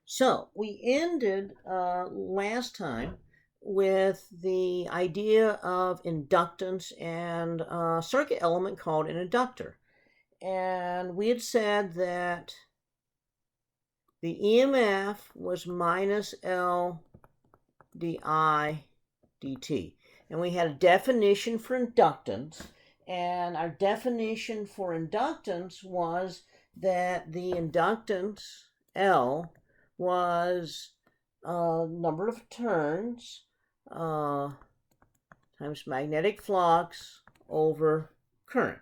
So we ended last time with the idea of inductance and a circuit element called an inductor. And we had said that the EMF was minus L di dt. And we had a definition for inductance. And our definition for inductance was that the inductance L was number of turns times magnetic flux over current.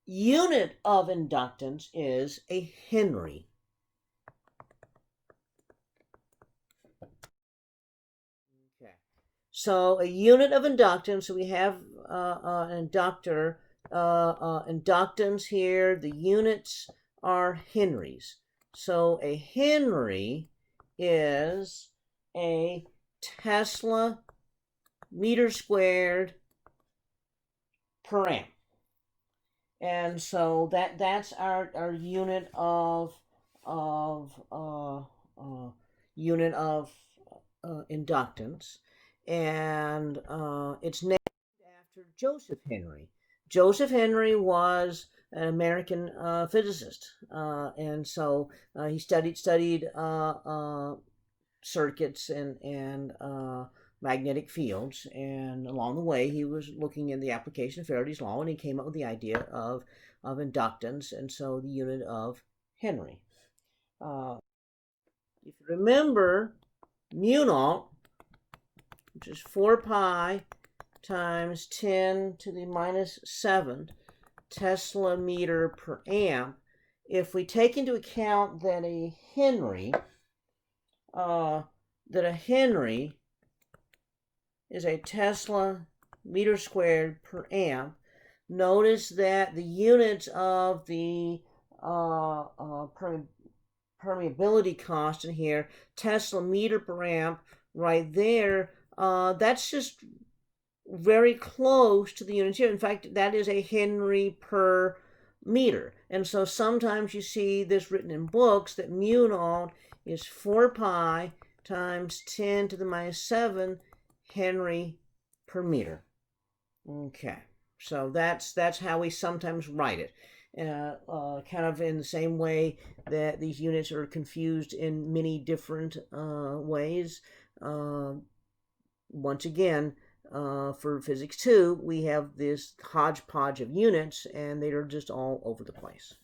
Unit of inductance is a Henry. Okay. So a unit of inductance, so we have an inductor, inductance here, the units are Henries. So a Henry is a Tesla meter squared per amp. And so that's our unit of unit of inductance, and it's named after Joseph Henry. Joseph Henry was an American physicist, and so he studied circuits and magnetic fields, and along the way he was looking at the application of Faraday's law, and he came up with the idea of inductance, and so the unit of Henry. If you remember, mu naught, which is 4 pi times 10 to the minus 7 Tesla meter per amp, if we take into account that a Henry is a Tesla meter squared per amp, notice that the units of the permeability constant here, Tesla meter per amp, right there, that's just very close to the units here. In fact, that is a Henry per meter. And so sometimes you see this written in books that mu naught is 4 pi times 10 to the minus 7 Henry per meter. Okay, so that's how we sometimes write it. Kind of in the same way that these units are confused in many different ways. Once again, for Physics 2, we have this hodgepodge of units, and they are just all over the place.